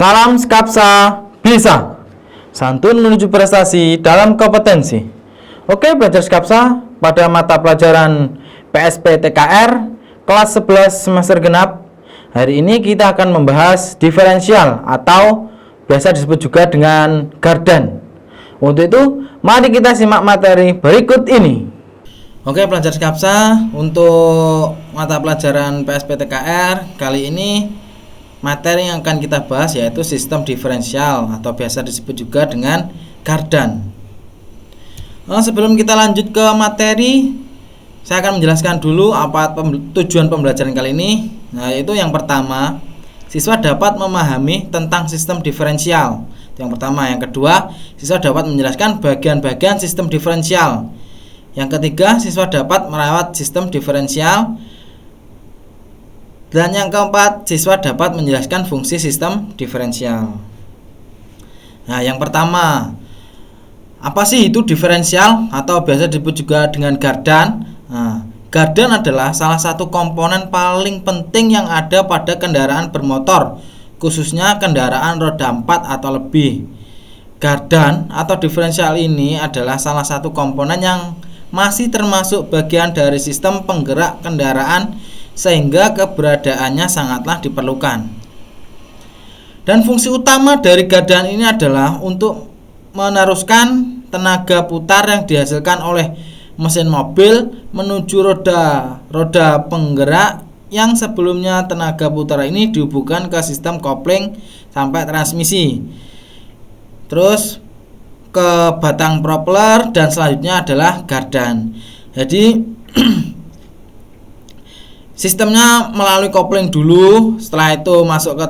Salam Skapsa bisa santun menuju prestasi dalam kompetensi. Oke belajar Skapsa, pada mata pelajaran PSPTKR kelas 11 semester genap, hari ini kita akan membahas diferensial atau biasa disebut juga dengan gardan. Untuk itu mari kita simak materi berikut ini. Oke pelajar Skapsa, untuk mata pelajaran PSPTKR kali ini materi yang akan kita bahas yaitu sistem diferensial atau biasa disebut juga dengan gardan. Sebelum kita lanjut ke materi, saya akan menjelaskan dulu apa tujuan pembelajaran kali ini. Nah, yaitu yang pertama, siswa dapat memahami tentang sistem diferensial. Itu yang pertama. Yang kedua, siswa dapat menjelaskan bagian-bagian sistem diferensial. Yang ketiga, siswa dapat merawat sistem diferensial. Dan yang keempat, siswa dapat menjelaskan fungsi sistem diferensial. Nah, yang pertama, apa sih itu diferensial atau biasa disebut juga dengan gardan? Nah, gardan adalah salah satu komponen paling penting yang ada pada kendaraan bermotor, khususnya kendaraan roda 4 atau lebih. Gardan atau diferensial ini adalah salah satu komponen yang masih termasuk bagian dari sistem penggerak kendaraan, sehingga keberadaannya sangatlah diperlukan. Dan fungsi utama dari gardan ini adalah untuk meneruskan tenaga putar yang dihasilkan oleh mesin mobil menuju roda penggerak yang sebelumnya tenaga putar ini dihubungkan ke sistem kopling sampai transmisi, terus ke batang propeller, dan selanjutnya adalah gardan. Jadi sistemnya melalui kopling dulu, setelah itu masuk ke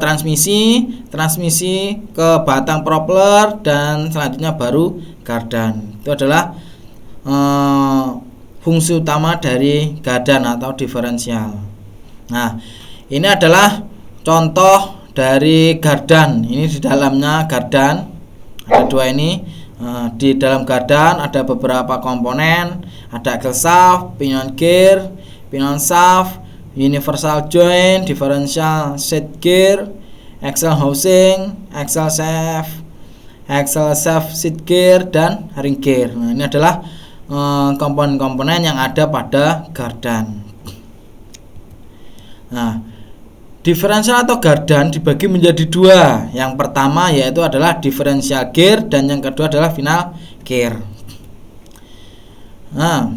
transmisi ke batang propeller, dan selanjutnya baru gardan. Itu adalah fungsi utama dari gardan atau diferensial. Nah, ini adalah contoh dari gardan. Ini di dalamnya gardan ada dua ini. Di dalam gardan ada beberapa komponen, ada axle shaft, pinion gear, pinion shaft, universal joint, differential set gear, axle housing, axle shaft seat gear, dan ring gear. Nah, ini adalah komponen-komponen yang ada pada gardan. Nah, diferensial atau gardan dibagi menjadi dua. Yang pertama yaitu adalah differential gear, dan yang kedua adalah final gear. Nah,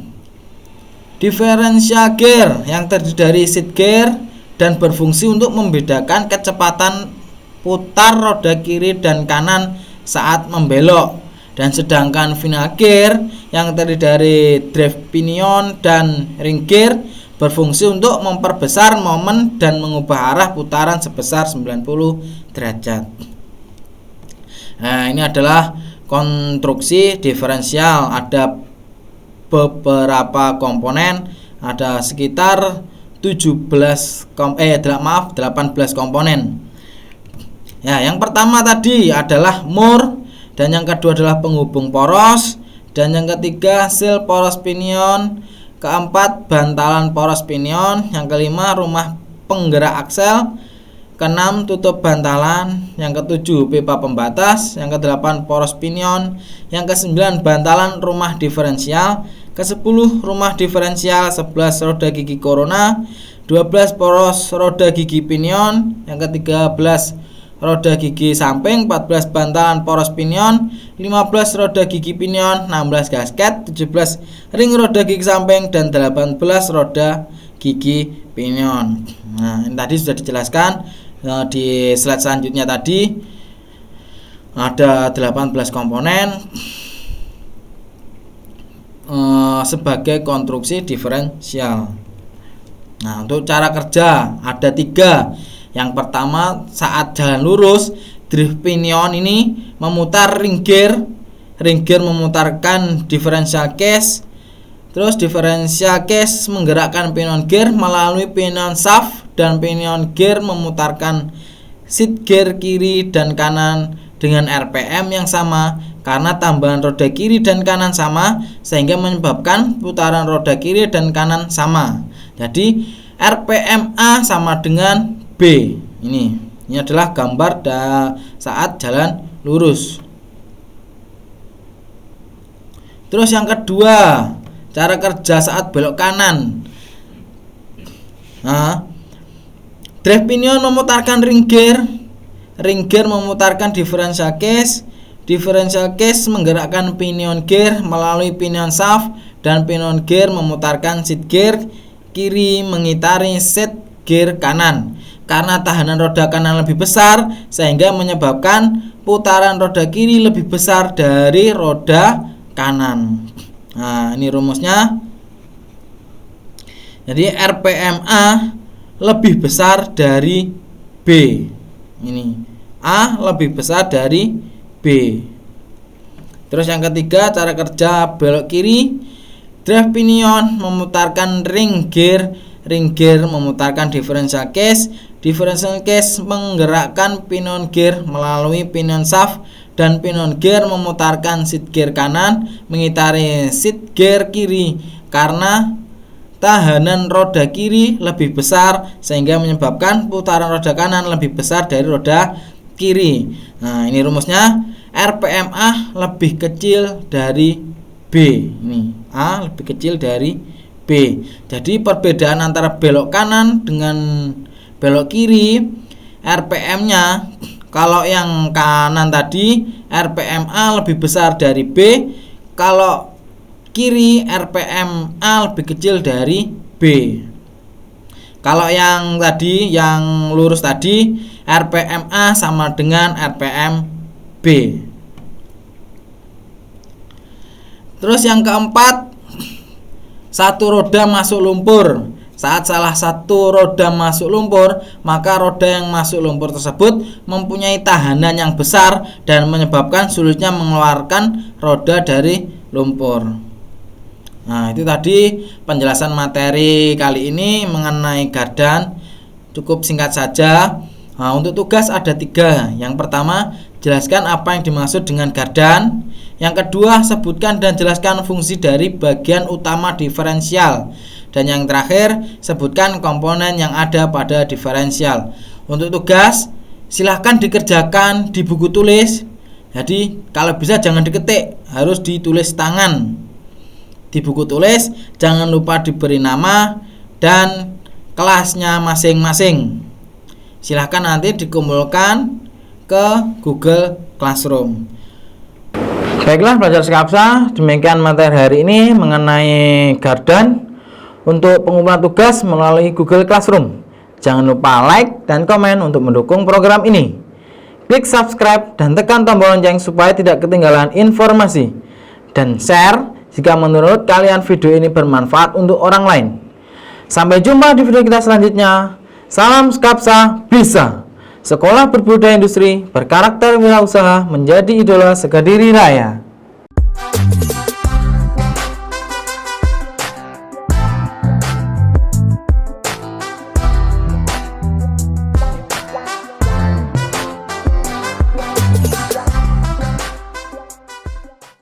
differential gear yang terdiri dari seat gear dan berfungsi untuk membedakan kecepatan putar roda kiri dan kanan saat membelok. Dan sedangkan final gear yang terdiri dari drive pinion dan ring gear berfungsi untuk memperbesar momen dan mengubah arah putaran sebesar 90 derajat. Nah, ini adalah konstruksi diferensial. Ada beberapa komponen, ada sekitar 18 komponen. Ya, yang pertama tadi adalah mur, dan yang kedua adalah penghubung poros, dan yang ketiga seal poros pinion, keempat bantalan poros pinion, yang kelima rumah penggerak aksel, keenam tutup bantalan, yang ketujuh pipa pembatas, yang kedelapan poros pinion, yang kesembilan bantalan rumah diferensial, ke-10 rumah diferensial, 11 roda gigi corona, 12 poros roda gigi pinion, yang ke-13 roda gigi samping, 14 bantalan poros pinion, 15 roda gigi pinion, 16 gasket, 17 ring roda gigi samping, dan 18 roda gigi pinion. Nah, ini tadi sudah dijelaskan di slide selanjutnya. Tadi ada 18 komponen sebagai konstruksi diferensial. Nah, untuk cara kerja ada 3. Yang pertama, saat jalan lurus, drive pinion ini memutar ring gear memutarkan differential case, terus differential case menggerakkan pinion gear melalui pinion shaft, dan pinion gear memutarkan seat gear kiri dan kanan dengan RPM yang sama, karena tambahan roda kiri dan kanan sama, sehingga menyebabkan putaran roda kiri dan kanan sama. Jadi RPM A sama dengan B. Ini Ini adalah gambar saat jalan lurus. Terus yang kedua, cara kerja saat belok kanan. Nah, drive pinion memutarkan ring gear memutarkan differential case menggerakkan pinion gear melalui pinion shaft, dan pinion gear memutarkan seat gear kiri mengitari seat gear kanan. Karena tahanan roda kanan lebih besar, sehingga menyebabkan putaran roda kiri lebih besar dari roda kanan. Nah, ini rumusnya. Jadi RPM A lebih besar dari B. Ini A lebih besar dari B. Terus yang ketiga, cara kerja belok kiri. Drive pinion memutarkan ring gear memutarkan differential case menggerakkan pinion gear melalui pinion shaft, dan pinion gear memutarkan seat gear kanan mengitari seat gear kiri. Karena tahanan roda kiri lebih besar, sehingga menyebabkan putaran roda kanan lebih besar dari roda kiri. Nah, ini rumusnya. RPM A lebih kecil dari B. Ini A lebih kecil dari B. Jadi perbedaan antara belok kanan dengan belok kiri, RPM-nya kalau yang kanan tadi RPM A lebih besar dari B, kalau kiri RPM A lebih kecil dari B. Kalau yang tadi, yang lurus tadi, RPM A sama dengan RPM B. Terus yang keempat, satu roda masuk lumpur. Saat salah satu roda masuk lumpur, maka roda yang masuk lumpur tersebut mempunyai tahanan yang besar dan menyebabkan sulitnya mengeluarkan roda dari lumpur. Nah, itu tadi penjelasan materi kali ini mengenai gardan. Cukup singkat saja. Nah, untuk tugas ada 3. Yang pertama, jelaskan apa yang dimaksud dengan gardan. Yang kedua, sebutkan dan jelaskan fungsi dari bagian utama diferensial. Dan yang terakhir, sebutkan komponen yang ada pada diferensial. Untuk tugas, silahkan dikerjakan di buku tulis. Jadi kalau bisa jangan diketik, harus ditulis tangan. Di buku tulis jangan lupa diberi nama dan kelasnya masing-masing. Silahkan nanti dikumpulkan ke Google Classroom. Baiklah belajar Skapsa, demikian materi hari ini mengenai gardan. Untuk pengumpulan tugas melalui Google Classroom, jangan lupa like dan komen untuk mendukung program ini. Klik subscribe dan tekan tombol lonceng supaya tidak ketinggalan informasi. Dan share jika menurut kalian video ini bermanfaat untuk orang lain. Sampai jumpa di video kita selanjutnya. Salam Skapsa bisa. Sekolah Berbudaya Industri berkarakter wirausaha menjadi idola sekadiri raya.